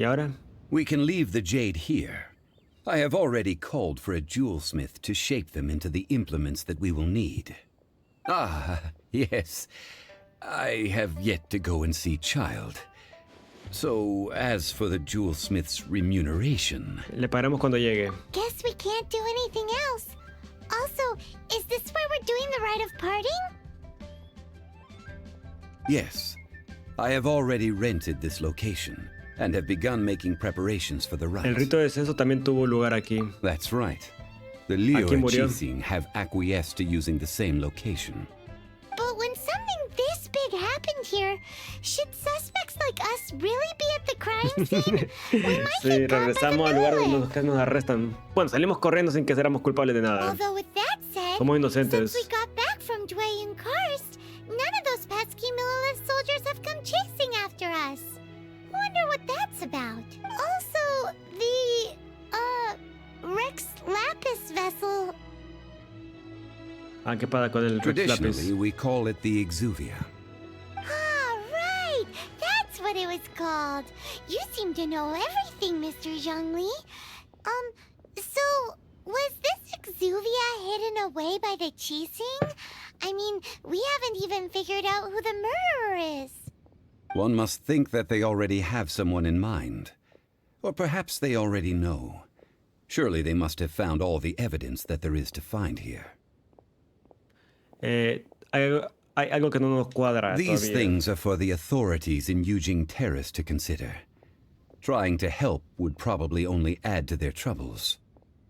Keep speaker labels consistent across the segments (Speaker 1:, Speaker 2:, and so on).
Speaker 1: ¿Y ahora?
Speaker 2: We can leave the jade here. I have already called for a jewelsmith to shape them into the implements that we will need. Ah, yes. I have yet to go and see Child. So, as for the jewelsmith's remuneration...
Speaker 1: Le pagaremos cuando llegue.
Speaker 3: Guess we can't do anything else. Also, is this where we're doing the rite of parting?
Speaker 2: Yes. I have already rented this location and have begun making preparations for the rite.
Speaker 1: El rito de descenso también tuvo lugar aquí.
Speaker 2: That's right. The Liu
Speaker 1: Aquí
Speaker 2: and
Speaker 1: murió.
Speaker 2: Qixing have acquiesced to using the same location.
Speaker 3: But when something this big happened here, should suspects like us really be at the crime scene? We might
Speaker 1: Sí,
Speaker 3: get caught by the
Speaker 1: regresamos al lugar donde
Speaker 3: Bolai.
Speaker 1: nos arrestan. Bueno, salimos corriendo sin que éramos culpables de nada.
Speaker 3: Although with that said,
Speaker 1: Somos inocentes.
Speaker 3: since we got back from Dway and Karst, none of those pesky Millilith soldiers have come chasing after us. Wonder what that's about. Also, the, Rex Lapis vessel.
Speaker 1: Ah, ¿qué pasa con el Rex
Speaker 2: Traditionally,
Speaker 1: Lapis?
Speaker 2: we call it the Exuvia.
Speaker 3: Ah, right! That's what it was called. You seem to know everything, Mr. Zhongli. So, was this Exuvia hidden away by the Qixing? I mean, we haven't even figured out who the murderer is.
Speaker 2: One must think that they already have someone in mind. Or perhaps they already know. Surely they must have found all the evidence that there is to find here.
Speaker 1: Hay algo que no nos cuadra
Speaker 2: These
Speaker 1: todavía.
Speaker 2: things are for the authorities in Yujing Terrace to consider. Trying to help would probably only add to their troubles.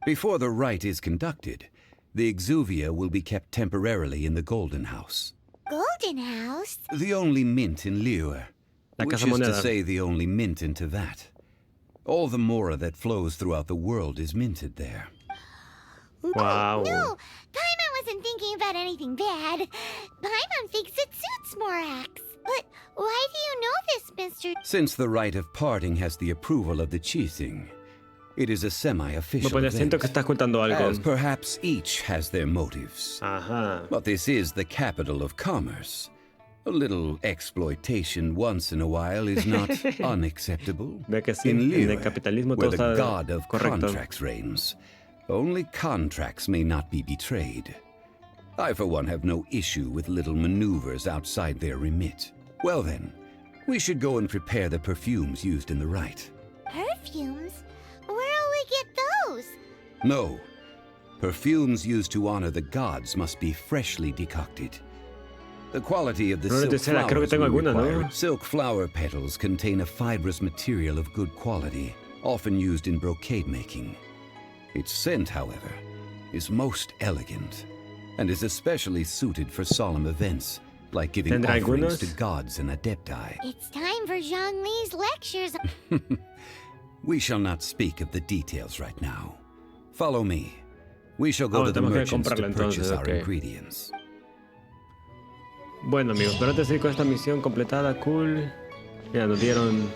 Speaker 2: Before the rite is conducted, the Exuvia will be kept temporarily in the Golden House.
Speaker 3: Golden House?
Speaker 2: The only mint in Liu,
Speaker 1: La
Speaker 2: which
Speaker 1: Casa
Speaker 2: is to
Speaker 1: Moneda.
Speaker 2: say the only mint in Teyvat. All the mora that flows throughout the world is minted there.
Speaker 1: Wow.
Speaker 3: No, Paimon wasn't thinking about anything bad. Paimon thinks it suits Morax. But why do you know this, Mr.
Speaker 2: Since the rite of parting has the approval of the Qixing, it is a semi-official
Speaker 1: Bueno, pues siento que
Speaker 2: event,
Speaker 1: estás contando algo.
Speaker 2: as perhaps each has their motives.
Speaker 1: Ajá.
Speaker 2: But this is the capital of commerce. A little exploitation once in a while is not unacceptable.
Speaker 1: Ve que sí,
Speaker 2: In
Speaker 1: en
Speaker 2: Liu,
Speaker 1: el capitalismo
Speaker 2: where
Speaker 1: todo
Speaker 2: the
Speaker 1: está
Speaker 2: god of
Speaker 1: correcto.
Speaker 2: contracts reigns, only contracts may not be betrayed. I, for one, have no issue with little maneuvers outside their remit. Well then, we should go and prepare the perfumes used in the rite.
Speaker 3: Perfumes? Where'll we get those?
Speaker 2: No, perfumes used to honor the gods must be freshly decocted. The quality of the
Speaker 1: Flores de
Speaker 2: silk
Speaker 1: seda, creo que
Speaker 2: flowers
Speaker 1: tengo
Speaker 2: we
Speaker 1: alguna, ¿no?
Speaker 2: require. Silk flower petals contain a fibrous material of good quality, often used in brocade making. Its scent, however, is most elegant, and is especially suited for solemn events, like giving
Speaker 1: ¿Tendrá
Speaker 2: offerings
Speaker 1: algunos?
Speaker 2: to gods and adepti.
Speaker 3: It's time for Zhongli's lectures.
Speaker 2: We shall not speak of the details right now. Follow me. We shall go
Speaker 1: Ah,
Speaker 2: to the
Speaker 1: tenemos que
Speaker 2: merchants to
Speaker 1: comprarla
Speaker 2: purchase
Speaker 1: entonces,
Speaker 2: our
Speaker 1: ok.
Speaker 2: ingredients.
Speaker 1: Bueno, amigos, pero antes de ir con esta misión completada, cool. Ya nos dieron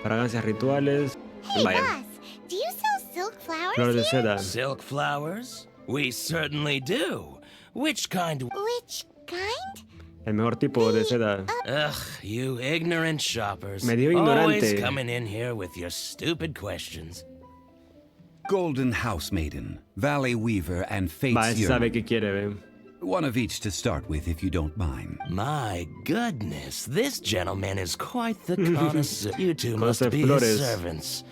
Speaker 1: fragancias rituales.
Speaker 3: Hey,
Speaker 1: Vaya,
Speaker 3: boss, do you sell silk flowers
Speaker 1: flores de
Speaker 3: here?
Speaker 1: seda.
Speaker 4: Silk flowers? We certainly do. Which kind?
Speaker 3: Which kind?
Speaker 1: El mejor tipo de seda.
Speaker 4: Ugh, you ignorant shoppers.
Speaker 1: Medio
Speaker 4: Always
Speaker 1: ignorante.
Speaker 4: coming in here with your stupid questions.
Speaker 2: Golden House Maiden, Valley Weaver, and Fate's
Speaker 1: Va, él sabe
Speaker 2: Yearning.
Speaker 1: qué quiere, ve.
Speaker 2: One of each to start with, if you don't mind.
Speaker 4: My goodness, this gentleman is quite the connoisseur. You two must
Speaker 1: Conoce
Speaker 4: be his
Speaker 1: flores.
Speaker 4: servants.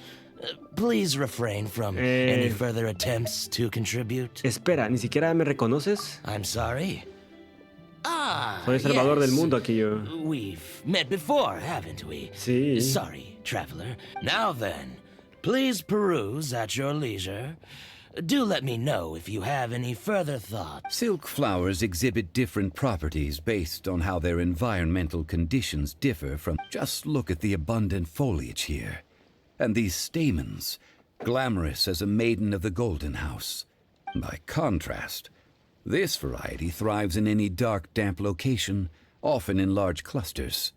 Speaker 4: Please refrain from any further attempts to contribute.
Speaker 1: Espera, ¿ni siquiera me reconoces?
Speaker 4: I'm sorry. Ah,
Speaker 1: Soy el salvador
Speaker 4: yes.
Speaker 1: del mundo aquí yo.
Speaker 4: We've met before, haven't we?
Speaker 1: Sí.
Speaker 4: Sorry, traveler. Now then, please peruse at your leisure. Do let me know if you have any further thoughts.
Speaker 2: Silk flowers exhibit different properties based on how their environmental conditions differ from... Just look at the abundant foliage here. And these stamens, glamorous as a maiden of the Golden House. By contrast, this variety thrives in any dark, damp location, often in large clusters.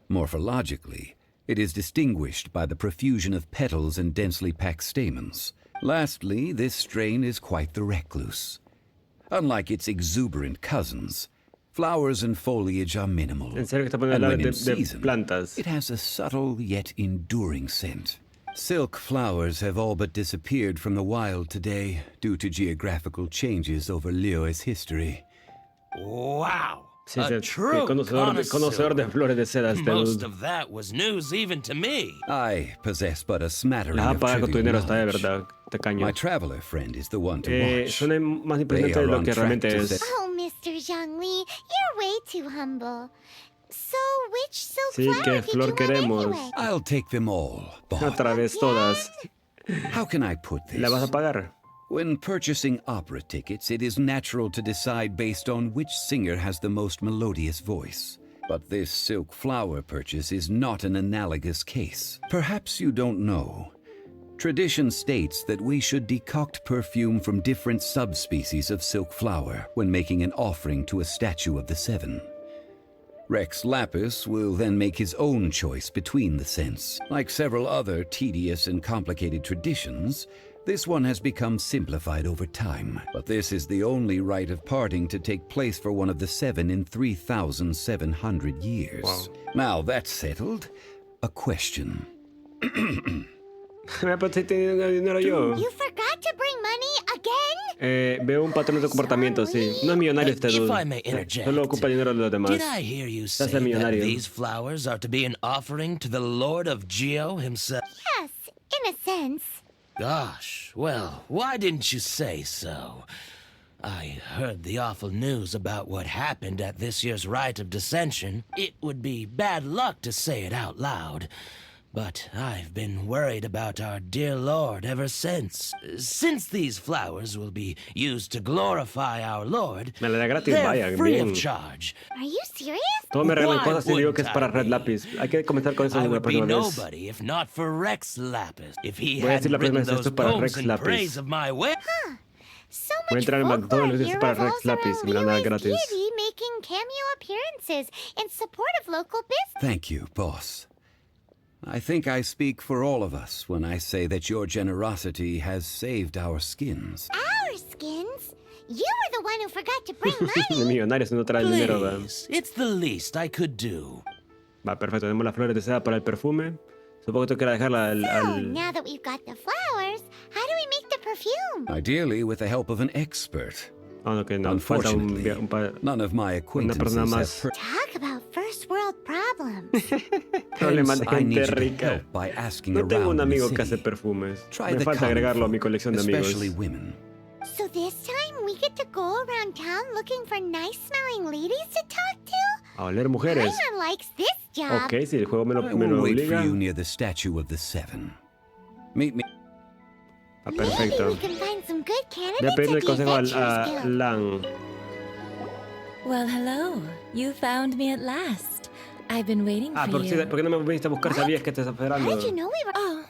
Speaker 2: Morphologically, it is distinguished by the profusion of petals and densely packed stamens. Lastly, this strain is quite the recluse. Unlike its exuberant cousins, Flowers and foliage are minimal.
Speaker 1: En serio que está poniendo
Speaker 2: And
Speaker 1: hablar
Speaker 2: when in
Speaker 1: de
Speaker 2: season,
Speaker 1: plantas.
Speaker 2: it has a subtle yet enduring scent. Silk flowers have all but disappeared from the wild today due to geographical changes over Liyue's history.
Speaker 4: Wow.
Speaker 1: Sí,
Speaker 4: A
Speaker 1: sí,
Speaker 4: true
Speaker 1: conocedor de flores de seda.
Speaker 4: Most of that was news even to me.
Speaker 2: I possess but a smattering
Speaker 1: Las vas a
Speaker 2: of
Speaker 1: pagar con tu
Speaker 2: trivial
Speaker 1: dinero esta vez,
Speaker 2: knowledge.
Speaker 1: ¿verdad? Tacaño.
Speaker 2: My traveler friend is the one to watch.
Speaker 1: Suena más
Speaker 2: They
Speaker 1: impresionante de
Speaker 2: are
Speaker 1: lo
Speaker 2: on
Speaker 1: que
Speaker 2: track
Speaker 1: realmente
Speaker 2: to
Speaker 1: es.
Speaker 2: set-
Speaker 3: Oh, Mr. Zhongli, you're way too humble. So, which silk
Speaker 1: Sí,
Speaker 3: flower
Speaker 1: ¿qué
Speaker 3: did
Speaker 1: flor
Speaker 3: you
Speaker 1: queremos?
Speaker 3: want anyway?
Speaker 2: I'll take them all,
Speaker 1: Otra
Speaker 2: boss.
Speaker 1: vez todas.
Speaker 2: How can I put
Speaker 1: ¿La vas a
Speaker 2: this?
Speaker 1: pagar?
Speaker 2: When purchasing opera tickets, it is natural to decide based on which singer has the most melodious voice. But this silk flower purchase is not an analogous case. Perhaps you don't know. Tradition states that we should decoct perfume from different subspecies of silk flower when making an offering to a statue of the seven. Rex Lapis will then make his own choice between the scents. Like several other tedious and complicated traditions, this one has become simplified over time. But this is the only rite of parting to take place for one of the seven in 3,700 years.
Speaker 1: Wow.
Speaker 2: Now that's settled, a question.
Speaker 1: Me pensé teniendo dinero yo.
Speaker 3: You forgot to bring money again?
Speaker 1: Veo un patrón de comportamiento, sí. No es millonario este
Speaker 4: If
Speaker 1: dude.
Speaker 4: I may interject,
Speaker 1: Solo ocupa el dinero de los demás.
Speaker 4: Did I hear you
Speaker 1: Se
Speaker 4: say
Speaker 1: hace
Speaker 4: that
Speaker 1: millonario.
Speaker 4: these flowers are to be an offering to the Lord of Geo himself?
Speaker 3: Yes, in a sense.
Speaker 4: Gosh, well, why didn't you say so? I heard the awful news about what happened at this year's Rite of Dissension. It would be bad luck to say it out loud, but I've been worried about our dear Lord ever since. Since these flowers will be used to glorify our Lord,
Speaker 1: Me la da gratis,
Speaker 4: they're
Speaker 1: vaya,
Speaker 4: free
Speaker 1: bien.
Speaker 4: of charge.
Speaker 3: Are you serious?
Speaker 1: Todos me regalan
Speaker 4: Why
Speaker 1: cosas y digo que es
Speaker 4: wouldn't
Speaker 1: para
Speaker 4: I
Speaker 1: Red
Speaker 4: be?
Speaker 1: Lápiz. Hay que comenzar con eso
Speaker 4: I
Speaker 1: la
Speaker 4: would be
Speaker 1: próxima vez.
Speaker 4: nobody if not for Rex Lapis. If he
Speaker 1: Voy a decir la
Speaker 4: hadn't
Speaker 1: próxima
Speaker 4: written
Speaker 1: vez, esto
Speaker 4: those
Speaker 1: es para
Speaker 4: poems
Speaker 1: Rex
Speaker 4: in
Speaker 1: Lapis.
Speaker 4: praise of my way.
Speaker 3: So
Speaker 1: Voy a
Speaker 3: much
Speaker 1: entrar en
Speaker 3: folklore
Speaker 1: McDonald's y
Speaker 3: here
Speaker 1: es para Rex
Speaker 3: revolves
Speaker 1: Lapis.
Speaker 3: around
Speaker 1: Me la dan
Speaker 3: Liyue's
Speaker 1: gratis.
Speaker 3: deity making cameo appearances in support of local business.
Speaker 2: Thank you, boss. I think I speak for all of us when I say that your generosity has saved our skins.
Speaker 3: Our skins? You were the one who forgot to bring
Speaker 1: El
Speaker 3: money.
Speaker 1: millonario si no trae el dinero, ¿verdad?
Speaker 4: Please, it's the least I could do.
Speaker 1: Va, perfecto. Tenemos las flores de seda para el perfume. Supongo que tengo que dejarla
Speaker 3: So,
Speaker 1: al...
Speaker 3: now that we've got the flowers, how do we make the perfume?
Speaker 2: Ideally, with the help of an expert.
Speaker 1: Ah, no, que no. Falta
Speaker 2: Unfortunately,
Speaker 1: un par...
Speaker 2: none of my acquaintances
Speaker 1: persona
Speaker 2: have
Speaker 1: más.
Speaker 3: Talk about first world problems.
Speaker 1: Problemas
Speaker 2: Hence,
Speaker 1: de
Speaker 2: I need
Speaker 1: gente
Speaker 2: you to
Speaker 1: rica.
Speaker 2: help by asking
Speaker 1: No tengo
Speaker 2: around
Speaker 1: un
Speaker 2: the
Speaker 1: amigo que
Speaker 2: city.
Speaker 1: hace perfumes.
Speaker 2: Try
Speaker 1: Me
Speaker 2: the
Speaker 1: falta
Speaker 2: common
Speaker 1: agregarlo a mi
Speaker 2: folk,
Speaker 1: colección de amigos.
Speaker 2: especially women.
Speaker 3: So this time we get to go around town looking for nice smelling ladies to talk to?
Speaker 1: A oler mujeres.
Speaker 3: Paimon likes this job.
Speaker 1: Ok, si el juego me
Speaker 2: I
Speaker 1: lo
Speaker 2: will wait for
Speaker 1: obliga.
Speaker 2: you near the statue of the seven. Meet me.
Speaker 1: Ah,
Speaker 3: Maybe
Speaker 1: perfecto.
Speaker 3: we can find some good
Speaker 1: Voy a
Speaker 3: candidates
Speaker 1: pedirle
Speaker 3: at
Speaker 1: el
Speaker 3: the
Speaker 1: consejo
Speaker 3: Adventurers
Speaker 1: a
Speaker 3: Guild.
Speaker 1: Lan.
Speaker 5: Well, hello. You found me at last. I've been waiting
Speaker 1: Ah,
Speaker 5: for
Speaker 1: ¿por
Speaker 5: you.
Speaker 1: qué no me viniste a buscar? Sabías que te estaba esperando.
Speaker 3: How did you know we were?
Speaker 5: Oh,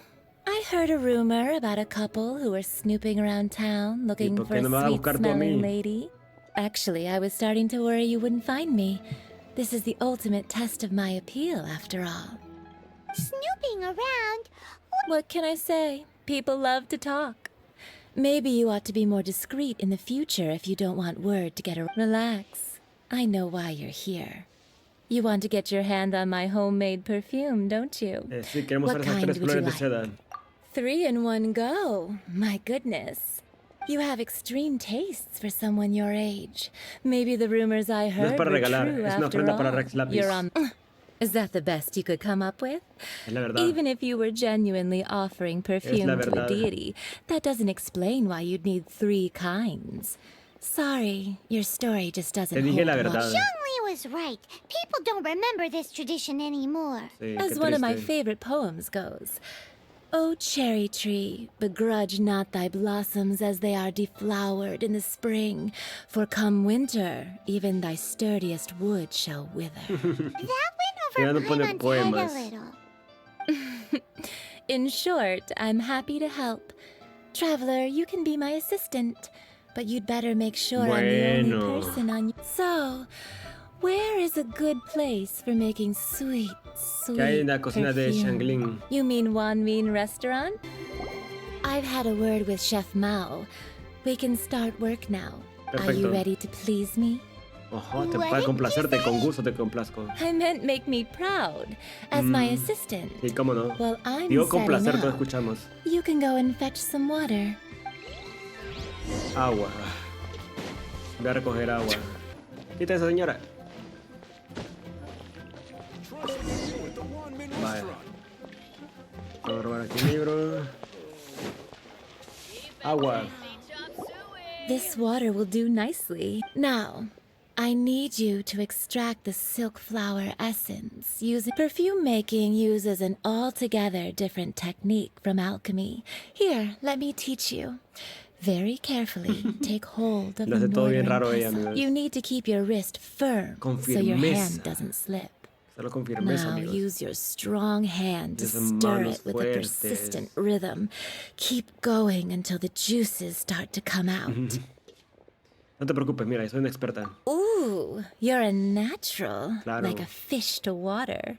Speaker 5: I heard a rumor about a couple who were snooping around town looking
Speaker 1: por
Speaker 5: for
Speaker 1: qué
Speaker 5: a
Speaker 1: no me vas a buscar tú a
Speaker 5: sweet-smelling
Speaker 1: mí?
Speaker 5: lady. Actually, I was starting to worry you wouldn't find me. This is the ultimate test of my appeal, after all.
Speaker 3: Snooping around?
Speaker 5: What can I say? People love to talk. Maybe you ought to be more discreet in the future if you don't want word to get around. Relax. I know why you're here. You want to get your hand on my homemade perfume, don't you?
Speaker 1: Sí, queremos
Speaker 5: What
Speaker 1: ver esas
Speaker 5: kind
Speaker 1: tres
Speaker 5: would you
Speaker 1: flores de
Speaker 5: like?
Speaker 1: seda.
Speaker 5: 3 in 1 go. My goodness. You have extreme tastes for someone your age. Maybe the rumors I heard
Speaker 1: para
Speaker 5: were
Speaker 1: regalar,
Speaker 5: true
Speaker 1: es una
Speaker 5: after
Speaker 1: ofrenda
Speaker 5: all.
Speaker 1: para Rex Lapis.
Speaker 5: You're on. Is that the best you could come up with?
Speaker 1: Es la verdad.
Speaker 5: Even if you were genuinely offering perfume to a
Speaker 1: verdad.
Speaker 5: deity, that doesn't explain why you'd need 3 kinds. Sorry, your story just doesn't
Speaker 1: Te dije
Speaker 5: hold
Speaker 1: la
Speaker 5: water.
Speaker 1: verdad.
Speaker 3: Zhongli was right. People don't remember this tradition anymore.
Speaker 1: Sí,
Speaker 5: As
Speaker 1: qué
Speaker 5: one of my
Speaker 1: triste.
Speaker 5: favorite poems goes, O cherry tree, begrudge not thy blossoms as they are deflowered in the spring, for come winter, even thy sturdiest wood shall wither.
Speaker 3: That
Speaker 1: Ya
Speaker 3: went
Speaker 1: no
Speaker 3: over
Speaker 1: pone
Speaker 3: Paimon's head
Speaker 1: poemas.
Speaker 3: a little.
Speaker 5: In short, I'm happy to help. Traveler, you can be my assistant, but you'd better make sure I'm the
Speaker 1: Bueno.
Speaker 5: only person on you. So, where is a good place for making sweet, sweet
Speaker 1: Que hay en la cocina de
Speaker 5: perfume?
Speaker 1: Shangling.
Speaker 5: You mean Wanmin restaurant? I've had a word with Chef Mao. We can start work now. Are you
Speaker 1: Perfecto.
Speaker 5: ready to please me?
Speaker 1: Ojo, para complacerte, con gusto te complazco.
Speaker 5: I meant make me proud as my assistant.
Speaker 1: Sí, cómo no.
Speaker 5: While I'm
Speaker 1: Digo
Speaker 5: setting
Speaker 1: complacer, todos
Speaker 5: up,
Speaker 1: escuchamos.
Speaker 5: you can go and fetch some water.
Speaker 1: Agua. Voy a recoger agua. Quita esa señora. Vale. Voy a robar aquí el libro. Agua.
Speaker 5: This water will do nicely. Now, I need you to extract the silk flower essence. Perfume making uses an altogether different technique from alchemy. Here, let me teach you. Very carefully, take hold of
Speaker 1: Lo
Speaker 5: the
Speaker 1: hace todo bien
Speaker 5: mortar
Speaker 1: raro
Speaker 5: and
Speaker 1: ella,
Speaker 5: pestle.
Speaker 1: amigos.
Speaker 5: You need to keep your wrist firm
Speaker 1: Con
Speaker 5: so your hand
Speaker 1: firmeza.
Speaker 5: doesn't slip.
Speaker 1: Solo con firmeza,
Speaker 5: Now
Speaker 1: amigos.
Speaker 5: use your strong hand to
Speaker 1: Esas
Speaker 5: stir
Speaker 1: manos
Speaker 5: it with a
Speaker 1: fuertes.
Speaker 5: persistent rhythm. Keep going until the juices start to come out.
Speaker 1: No te preocupes, mira, soy una experta.
Speaker 5: Ooh, you're a natural,
Speaker 1: Claro.
Speaker 5: like a fish to water.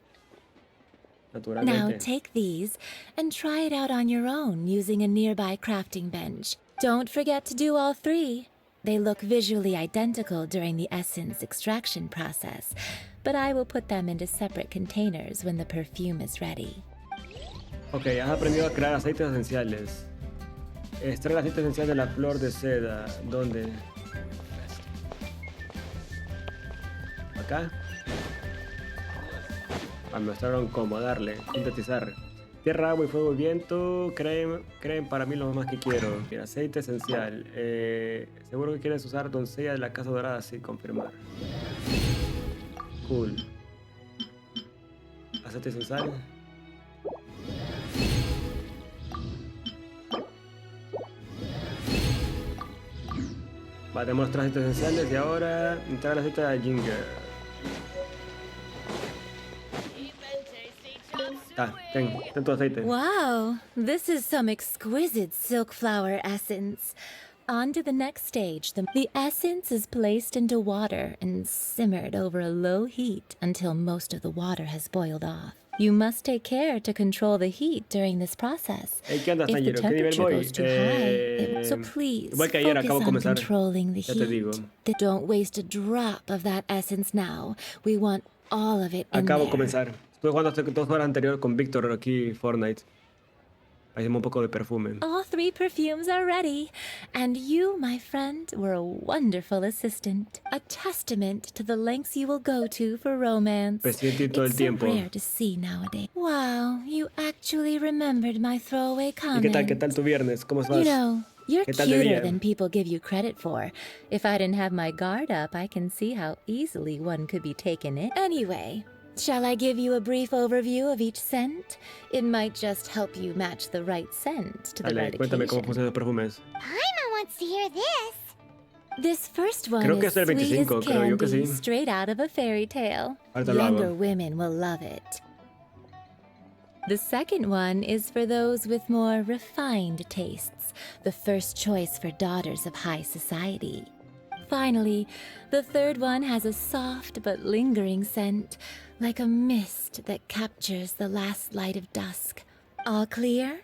Speaker 5: Now
Speaker 1: Naturalmente.
Speaker 5: take these and try it out on your own using a nearby crafting bench. Don't forget to do all three. They look visually identical during the essence extraction process, but I will put them into separate containers when the perfume is ready.
Speaker 1: Ok, has aprendido a crear aceites esenciales. Extrae el aceite esencial de la flor de seda. ¿Dónde? ¿Acá? Me mostraron cómo darle. Sintetizar. Tierra, agua y fuego y viento. Creen para mí lo más que quiero. Mira, aceite esencial. Seguro que quieres usar doncella de la casa dorada. Sí, confirmar. Cool. Aceite esencial. Vale, tenemos tres aceites esenciales y ahora entrar el aceite de ginger. Ten tu aceite.
Speaker 5: Wow, this is some exquisite silk flower essence. On to the next stage. The essence is placed into water and simmered over a low heat until most of the water has boiled off. You must take care to control the heat during this process.
Speaker 1: Hey, ¿qué andas,
Speaker 5: If the
Speaker 1: Tanjiro? ¿Qué nivel
Speaker 5: temperature
Speaker 1: voy?
Speaker 5: goes too high, so please
Speaker 1: igual que ayer,
Speaker 5: focus
Speaker 1: acabo de
Speaker 5: on
Speaker 1: comenzar.
Speaker 5: controlling the
Speaker 1: Ya te digo.
Speaker 5: heat. Don't waste a drop of that essence now. We want all of it in
Speaker 1: Acabo de
Speaker 5: there.
Speaker 1: comenzar. Estuve jugando hace 2 horas anterior con Víctor aquí Fortnite. Hicimos un poco de perfume.
Speaker 5: All three perfumes are ready, and you, my friend, were a wonderful assistant. A testament to the lengths you will go to for romance.
Speaker 1: Presidente todo el
Speaker 5: It's so
Speaker 1: tiempo.
Speaker 5: rare to see nowadays. Wow, you actually remembered my throwaway
Speaker 1: ¿Y
Speaker 5: comment.
Speaker 1: qué tal tu viernes? ¿Cómo vas?
Speaker 5: You know, you're
Speaker 1: ¿Qué tal de
Speaker 5: cuter
Speaker 1: día?
Speaker 5: than people give you credit for. If I didn't have my guard up, I can see how easily one could be taken in. Anyway, shall I give you a brief overview of each scent? It might just help you match the right scent to the
Speaker 1: Dale,
Speaker 5: right
Speaker 1: cuéntame cómo
Speaker 5: occasion.
Speaker 1: funcionan los perfumes.
Speaker 3: Paimon wants to hear this.
Speaker 5: This first one
Speaker 1: Creo que
Speaker 5: is
Speaker 1: es el
Speaker 5: sweet
Speaker 1: 25,
Speaker 5: as
Speaker 1: creo yo que
Speaker 5: candy,
Speaker 1: sí.
Speaker 5: straight out of a fairy tale.
Speaker 1: Ahorita lo hago.
Speaker 5: Younger women will love it. The second one is for those with more refined tastes, the first choice for daughters of high society. Finally, the third one has a soft but lingering scent, like a mist that captures the last light of dusk. All clear?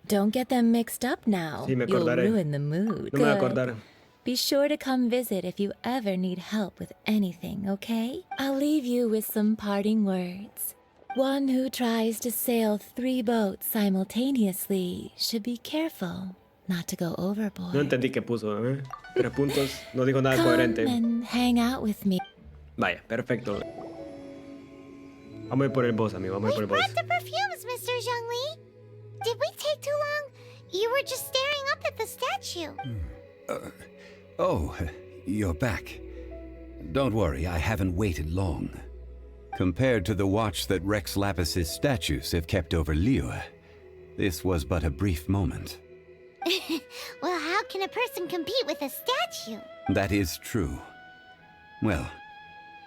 Speaker 5: Don't get them mixed up now.
Speaker 1: Sí, me
Speaker 5: You'll
Speaker 1: acordaré.
Speaker 5: ruin the mood.
Speaker 1: No me voy a
Speaker 5: Good.
Speaker 1: acordar.
Speaker 5: Be sure to come visit if you ever need help with anything, okay? I'll leave you with some parting words. One who tries to sail 3 boats simultaneously should be careful not to go overboard.
Speaker 1: No entendí qué puso, ¿eh? 3 puntos. No dijo nada coherente.
Speaker 5: Come and hang out with me.
Speaker 1: Vaya, perfecto. Vamos a ir por el boss, amigo. Vamos a ir por
Speaker 3: We
Speaker 1: el boss.
Speaker 3: brought the perfumes, Mr. Zhongli. Did we take too long? You were just staring up at the statue.
Speaker 2: Oh, you're back. Don't worry, I haven't waited long. Compared to the watch that Rex Lapis's statues have kept over Liyue, this was but a brief moment.
Speaker 3: Well, how can a person compete with a statue?
Speaker 2: That is true. Well,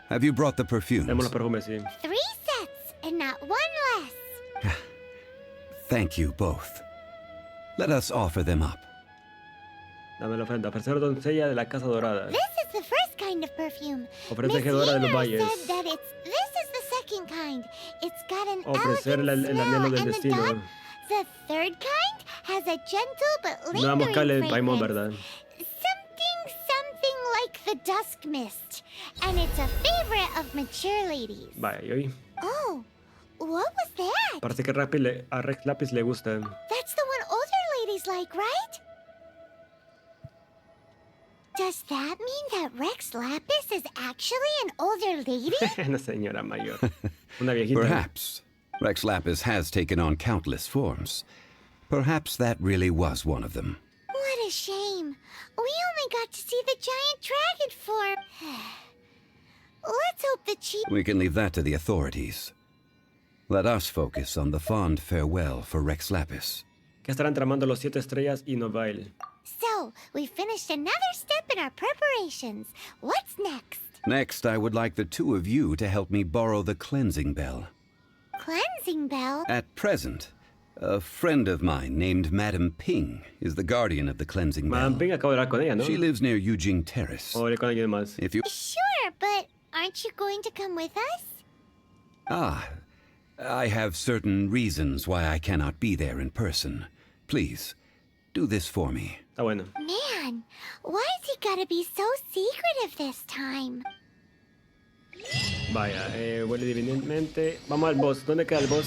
Speaker 2: have you brought the perfumes?
Speaker 1: Tenemos los perfumes, sí.
Speaker 3: 3 sets and not 1 less.
Speaker 2: Thank you both. Let us offer them up.
Speaker 1: Dame la ofrenda. Ofrecer doncella de la casa dorada.
Speaker 3: This is the first kind of perfume.
Speaker 1: Ofrece
Speaker 3: Miss
Speaker 1: tejedora de los
Speaker 3: Yuna
Speaker 1: valles.
Speaker 3: said that this is the second kind. It's got an
Speaker 1: Ofrecer
Speaker 3: elegant
Speaker 1: el anhelo
Speaker 3: smell,
Speaker 1: del
Speaker 3: and
Speaker 1: destino.
Speaker 3: the third kind has a gentle but
Speaker 1: No damos cable
Speaker 3: lingering
Speaker 1: Paimon,
Speaker 3: fragrance.
Speaker 1: ¿verdad?
Speaker 3: Something like the dusk mist, and it's a favorite of mature ladies.
Speaker 1: Vaya, y hoy.
Speaker 3: Oh, what was that?
Speaker 1: Parece que a Rex Lapis le gusta.
Speaker 3: That's the one older ladies like, right? Does that mean that Rex Lapis is actually an older lady?
Speaker 1: Una señora mayor. Una viejita.
Speaker 2: Perhaps. Rex Lapis has taken on countless forms. Perhaps that really was one of them.
Speaker 3: What a shame. We only got to see the giant dragon form. Let's hope the chief...
Speaker 2: We can leave that to the authorities. Let us focus on the fond farewell for Rex Lapis.
Speaker 1: Que estarán tramando los 7 estrellas y Novail.
Speaker 3: So, we finished another step in our preparations. What's next?
Speaker 2: Next, I would like the two of you to help me borrow the cleansing bell.
Speaker 3: Cleansing bell?
Speaker 2: At present, a friend of mine named Madame Ping is the guardian of the cleansing bell.
Speaker 1: Madame Ping, acabo de hablar con ella, ¿no?
Speaker 2: She lives near Eugene Terrace.
Speaker 1: O hablé con alguien más.
Speaker 2: If you...
Speaker 3: Sure, but aren't you going to come with us?
Speaker 2: Ah, I have certain reasons why I cannot be there in person. Please, do this for me.
Speaker 1: Está bueno.
Speaker 3: Man, why is he gotta be so secretive this time?
Speaker 1: Vaya, huele divinamente. Vamos al boss. ¿Dónde queda el boss?